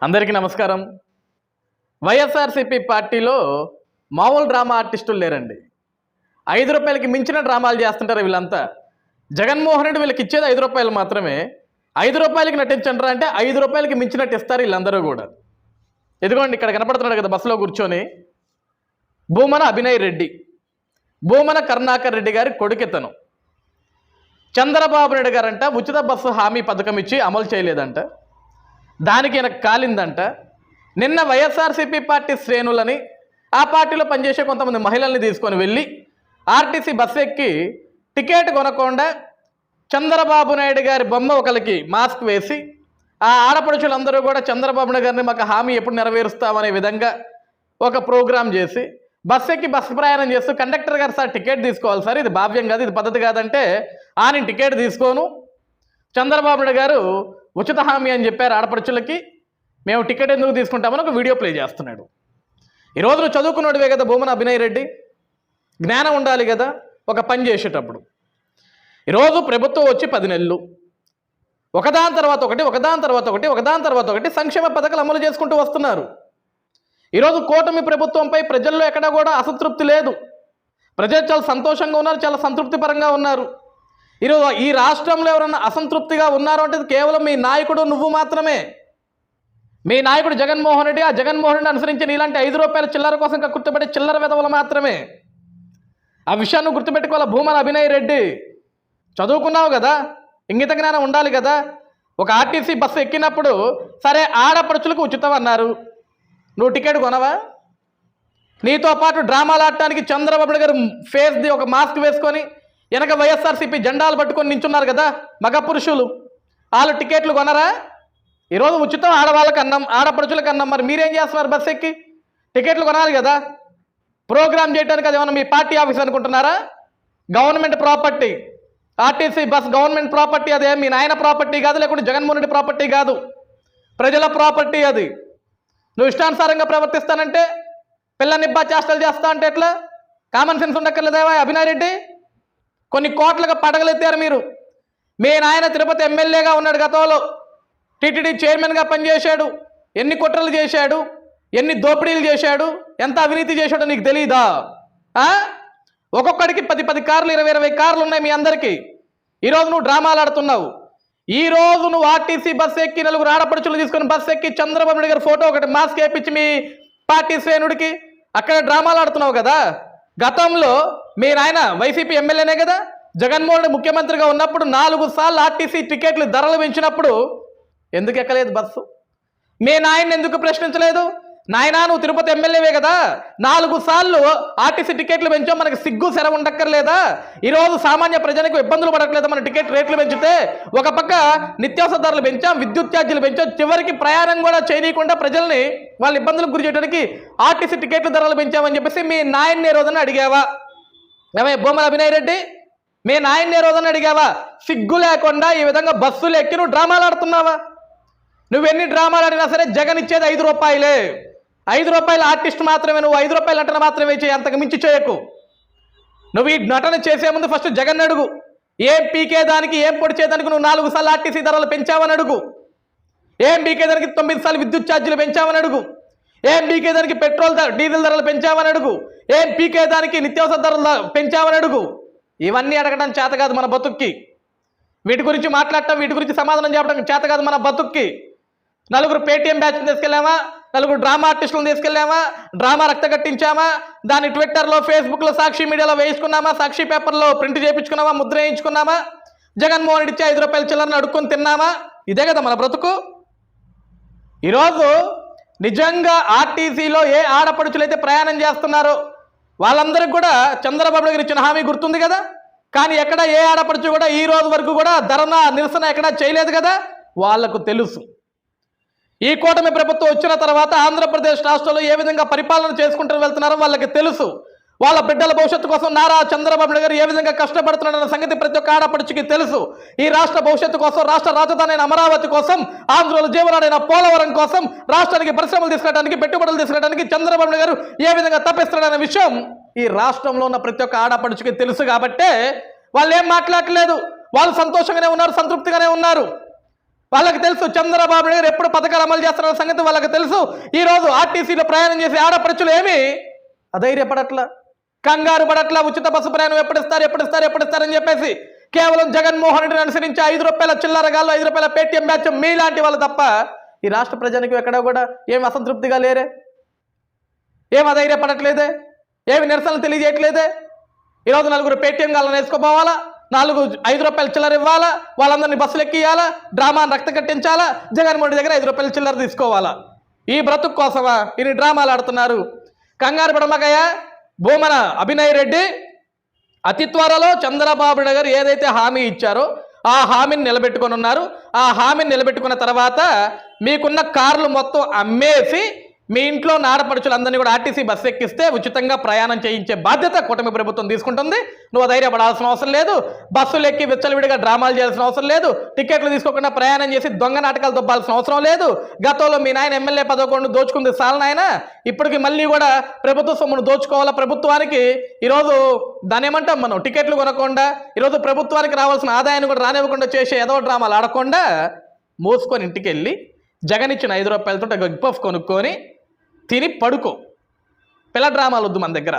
అందరికీ నమస్కారం. వైఎస్ఆర్సీపీ పార్టీలో మామూలు డ్రామా ఆర్టిస్టులు లేరండి. 5 రూపాయలకి మించిన డ్రామాలు చేస్తుంటారు వీళ్ళంతా. జగన్మోహన్ రెడ్డి వీళ్ళకి ఇచ్చేది 5 రూపాయలు మాత్రమే. 5 రూపాయలకి నటించంటారా అంటే 5 రూపాయలకి మించినట్టు ఇస్తారు వీళ్ళందరూ కూడా. ఇదిగోండి ఇక్కడ కనపడుతున్నాడు కదా బస్సులో కూర్చొని, భూమన అభినయ్ రెడ్డి, భూమన కరుణాకర్ రెడ్డి గారి కొడుకెత్తను. చంద్రబాబు నాయుడు గారంట ఉచిత బస్సు హామీ పథకం ఇచ్చి అమలు చేయలేదంట, దానికి ఈయనకు కాలిందంట. నిన్న వైఎస్ఆర్సీపీ పార్టీ శ్రేణులని, ఆ పార్టీలో పనిచేసే కొంతమంది మహిళల్ని తీసుకొని వెళ్ళి ఆర్టీసీ బస్సు ఎక్కి టికెట్ కొనకుండా చంద్రబాబు నాయుడు గారి బొమ్మ ఒకరికి మాస్క్ వేసి ఆ ఆడపడుచులందరూ కూడా చంద్రబాబు నాయుడు గారిని మాకు హామీ ఎప్పుడు నెరవేరుస్తామనే విధంగా ఒక ప్రోగ్రాం చేసి బస్సు ఎక్కి బస్సు ప్రయాణం చేస్తూ కండక్టర్ గారు సార్ టికెట్ తీసుకోవాలి సార్, ఇది భావ్యం కాదు, ఇది పద్ధతి కాదంటే నేను టికెట్ తీసుకోను, చంద్రబాబు నాయుడు గారు ఉచిత హామీ అని చెప్పారు ఆడపడుచులకి, మేము టికెట్ ఎందుకు తీసుకుంటామని ఒక వీడియో ప్లే చేస్తున్నాడు. ఈరోజు నువ్వు చదువుకున్నోడివే కదా భూమన అభినయ్ రెడ్డి, జ్ఞానం ఉండాలి కదా ఒక పని చేసేటప్పుడు. ఈరోజు ప్రభుత్వం వచ్చి 10 నెలలు ఒకదాని తర్వాత ఒకటి సంక్షేమ పథకాలు అమలు చేసుకుంటూ వస్తున్నారు. ఈరోజు కూటమి ప్రభుత్వంపై ప్రజల్లో ఎక్కడా కూడా అసంతృప్తి లేదు. ప్రజలు చాలా సంతోషంగా ఉన్నారు, చాలా సంతృప్తిపరంగా ఉన్నారు. ఈరోజు ఈ రాష్ట్రంలో ఎవరన్నా అసంతృప్తిగా ఉన్నారు అంటే కేవలం మీ నాయకుడు నువ్వు మాత్రమే. మీ నాయకుడు జగన్మోహన్ రెడ్డి, ఆ జగన్మోహన్ రెడ్డి అనుసరించి నీలాంటి 5 రూపాయల చిల్లర కోసం గుర్తుపెట్టే చిల్లర వెధవలు మాత్రమే. ఆ విషయాన్ని గుర్తుపెట్టుకోవాలి. భూమన అభినయ్ రెడ్డి చదువుకున్నావు కదా, ఇంగిత జ్ఞానం ఉండాలి కదా. ఒక ఆర్టీసీ బస్సు ఎక్కినప్పుడు సరే ఆడపడుచులకు ఉచితం అన్నారు, నువ్వు టికెట్ కొనవా? నీతో పాటు డ్రామాలు ఆడటానికి చంద్రబాబు నాయుడు గారు ఫేస్ది ఒక మాస్క్ వేసుకొని వెనక వైఎస్ఆర్సీపీ జెండాలు పట్టుకొని నించున్నారు కదా మగ పురుషులు, వాళ్ళు టికెట్లు కొనరా? ఈరోజు ఉచితం ఆడవాళ్ళకి అన్నం, ఆడపడుచులకు అన్నం, మరి మీరేం చేస్తున్నారు? బస్సు ఎక్కి టికెట్లు కొనాలి కదా. ప్రోగ్రామ్ చేయడానికి అది ఏమన్నా మీ పార్టీ ఆఫీస్ అనుకుంటున్నారా? Government property, RTC bus government property, అదే మీ నాయన ప్రాపర్టీ కాదు, లేకుంటే జగన్మోహన్ రెడ్డి ప్రాపర్టీ కాదు, ప్రజల ప్రాపర్టీ అది. నువ్వు ఇష్టానుసారంగా ప్రవర్తిస్తానంటే, పిల్లనిబ్బా చేష్టలు చేస్తా అంటే ఎట్లా? కామన్ సెన్స్ ఉండక్కర్లేదేవా అభినయ్ రెడ్డి? కొన్ని కోట్లుగా పడగలెత్తారు మీరు. మీ నాయన తిరుపతి ఎమ్మెల్యేగా ఉన్నాడు, గతంలో టీటీడీ చైర్మన్గా పనిచేశాడు, ఎన్ని కుట్రలు చేశాడు, ఎన్ని దోపిడీలు చేశాడు, ఎంత అవినీతి చేశాడో నీకు తెలీదా? ఒక్కొక్కడికి 10 కార్లు 20 కార్లు ఉన్నాయి మీ అందరికీ. ఈరోజు నువ్వు డ్రామాలు ఆడుతున్నావు. ఈరోజు నువ్వు ఆర్టీసీ బస్సు ఎక్కి 4 ఆడపడుచులు తీసుకుని బస్సు ఎక్కి చంద్రబాబు నాయుడు గారి ఫోటో ఒకటి మాస్క్ వేయించి మీ పార్టీ శ్రేణుడికి అక్కడ డ్రామాలు ఆడుతున్నావు కదా. గతంలో మీ నాయన వైసీపీ ఎమ్మెల్యేనే కదా, జగన్మోహన్ రెడ్డి ముఖ్యమంత్రిగా ఉన్నప్పుడు 4 సార్లు ఆర్టీసీ టికెట్లు ధరలు పెంచినప్పుడు ఎందుకు ఎక్కలేదు బస్సు? మీ నాయన్ని ఎందుకు ప్రశ్నించలేదు? నాయనా నువ్వు తిరుపతి ఎమ్మెల్యేవే కదా, 4 సార్లు ఆర్టీసీ టికెట్లు పెంచాం, మనకి సిగ్గు శర ఉండక్కర్లేదా? ఈరోజు సామాన్య ప్రజలకు ఇబ్బందులు పడట్లేదా మన టికెట్ రేట్లు పెంచితే? ఒక పక్క నిత్యావసర ధరలు పెంచాం, విద్యుత్ ఛార్జీలు పెంచాం, చివరికి ప్రయాణం కూడా చేయకుండా ప్రజల్ని వాళ్ళ ఇబ్బందులకు గురి చేయడానికి ఆర్టీసీ టికెట్లు ధరలు పెంచామని చెప్పేసి మీ నాయన్ని ఏ రోజున అడిగావా? ఏమయ్య భూమన అభినయ్ రెడ్డి, మీ నాయన్ని ఏ రోజున అడిగావా? సిగ్గు లేకుండా ఈ విధంగా బస్సులు ఎక్కి నువ్వు డ్రామాలు ఆడుతున్నావా? నువ్వెన్ని డ్రామాలు ఆడినా సరే జగన్ ఇచ్చేది 5 రూపాయలే. 5 రూపాయల ఆర్టిస్ట్ మాత్రమే నువ్వు, 5 రూపాయల నటన మాత్రమే చేయి, అంతకు మించి చేయకు. నువ్వు ఈ నటన చేసే ముందు ఫస్ట్ జగన్ అడుగు, ఏం పీకేదానికి ఏం పొడిచేదానికి నువ్వు 4 సార్లు ఆర్టీసీ ధరలు పెంచావని అడుగు, ఏం పీకేదానికి 9 సార్లు విద్యుత్ ఛార్జీలు పెంచావని అడుగు, ఏం పీకేదానికి పెట్రోల్ డీజిల్ ధరలు పెంచావని అడుగు, ఏం పీకేదానికి నిత్యావసర ధరలు పెంచావని అడుగు. ఇవన్నీ అడగడం చేత కాదు మన బతుక్కి, వీటి గురించి మాట్లాడటం, వీటి గురించి సమాధానం చెప్పడం చేత కాదు మన బతుక్కి. 4 పేటీఎం బ్యాచ్ని తీసుకెళ్ళామా, 4 డ్రామా ఆర్టిస్టులను తీసుకెళ్ళామా, డ్రామా రక్త కట్టించామా, దాన్ని ట్విట్టర్లో ఫేస్బుక్లో సాక్షి మీడియాలో వేయించుకున్నామా, సాక్షి పేపర్లో ప్రింట్ చేయించుకున్నామా, ముద్ర వేయించుకున్నామా, జగన్మోహన్ రెడ్డి ఇచ్చే 5 రూపాయల చిల్లరను అడుక్కొని తిన్నామా? ఇదే కదా మన బ్రతుకు. ఈరోజు నిజంగా ఆర్టీసీలో ఏ ఆడపడుచులైతే ప్రయాణం చేస్తున్నారో వాళ్ళందరికీ కూడా చంద్రబాబు గారు ఇచ్చిన హామీ గుర్తుంది కదా. కానీ ఎక్కడ ఏ ఆడపడుచు కూడా ఈ రోజు వరకు కూడా ధర్నా నిరసన ఎక్కడా చేయలేదు కదా. వాళ్లకు తెలుసు ఈ కూటమి ప్రభుత్వం వచ్చిన తర్వాత ఆంధ్రప్రదేశ్ రాష్ట్రంలో ఏ విధంగా పరిపాలన చేసుకుంటూ వెళ్తున్నారో వాళ్ళకి తెలుసు. వాళ్ళ బిడ్డల భవిష్యత్తు కోసం నారా చంద్రబాబు నాయుడు గారు ఏ విధంగా కష్టపడుతున్నారన్న సంగతి ప్రతి ఒక్క ఆడపడుచుకి తెలుసు. ఈ రాష్ట్ర భవిష్యత్తు కోసం, రాష్ట్ర రాజధాని అయిన అమరావతి కోసం, ఆంధ్రుల జీవనాడైన పోలవరం కోసం, రాష్ట్రానికి పరిశ్రమలు తీసుకురావడానికి, పెట్టుబడులు తీసుకురావడానికి చంద్రబాబు నాయుడు గారు ఏ విధంగా తప్పిస్తున్నారనే విషయం ఈ రాష్ట్రంలో ఉన్న ప్రతి ఒక్క ఆడపడుచుకి తెలుసు. కాబట్టే వాళ్ళు ఏం మాట్లాడలేదు, వాళ్ళు సంతోషంగానే ఉన్నారు, సంతృప్తిగానే ఉన్నారు. వాళ్ళకి తెలుసు చంద్రబాబు నాయుడు ఎప్పుడు పథకాలు అమలు చేస్తున్న సంగతి వాళ్ళకి తెలుసు. ఈరోజు ఆర్టీసీలో ప్రయాణం చేసే ఆడపడుచులు ఏమి అధైర్యపడట్లా, కంగారు పడట్లా. ఉచిత బస్సు ప్రయాణం ఎప్పుడిస్తారని చెప్పేసి కేవలం జగన్మోహన్ రెడ్డిని అనుసరించి 5 రూపాయల చిల్లర గాల్లో 5 రూపాయల పేటీఎం బ్యాచ్ మీలాంటి వాళ్ళు తప్ప ఈ రాష్ట్ర ప్రజలకు ఎక్కడా కూడా ఏమి అసంతృప్తిగా లేరే, ఏం అధైర్యపడట్లేదే, ఏమి నిరసనలు తెలియజేయట్లేదే. ఈరోజు 4 పేటీఎం గాళ్ళని వేసుకోపోవాలా, 5 రూపాయల చిల్లర ఇవ్వాలా, వాళ్ళందరినీ బస్సులు ఎక్కియాలా, డ్రామాను రక్త కట్టించాలా, జగన్మోహన్ రెడ్డి దగ్గర 5 రూపాయల చిల్లర తీసుకోవాలా. ఈ బ్రతుకు కోసమా ఇన్ని డ్రామాలు ఆడుతున్నారు? కంగారు పడమకయ్య. భూమన అభినయ్ రెడ్డి అతి త్వరలో చంద్రబాబు నాయుడు గారు ఏదైతే హామీ ఇచ్చారో ఆ హామీని నిలబెట్టుకొని ఉన్నారు. ఆ హామీని నిలబెట్టుకున్న తర్వాత మీకున్న కార్లు మొత్తం అమ్మేసి మీ ఇంట్లో ఆడపడుచులందరినీ కూడా ఆర్టీసీ బస్సు ఎక్కిస్తే ఉచితంగా ప్రయాణం చేయించే బాధ్యత కూటమి ప్రభుత్వం తీసుకుంటుంది. నువ్వు ధైర్యపడాల్సిన అవసరం లేదు, బస్సులు ఎక్కి విచ్చలవిడిగా డ్రామాలు చేయాల్సిన అవసరం లేదు, టికెట్లు తీసుకోకుండా ప్రయాణం చేసి దొంగ నాటకాలు దొబ్బాల్సిన అవసరం లేదు. గతంలో మీ నాయన ఎమ్మెల్యే పదకొండు దోచుకుంది సాలనాయన, ఇప్పటికి మళ్ళీ కూడా ప్రభుత్వ సొమ్మును దోచుకోవాలా. ప్రభుత్వానికి ఈరోజు దాని ఏమంటాం మనం, టికెట్లు కొనకుండా ఈరోజు ప్రభుత్వానికి రావాల్సిన ఆదాయాన్ని కూడా రానివ్వకుండా చేసే ఏదో డ్రామాలు ఆడకుండా మోసుకొని ఇంటికి వెళ్ళి జగన్ ఇచ్చిన 5 రూపాయలతో ఎగ్ పఫ్ కొనుక్కొని తిని పడుకో. పిల్ల డ్రామాలు వద్దు మన దగ్గర.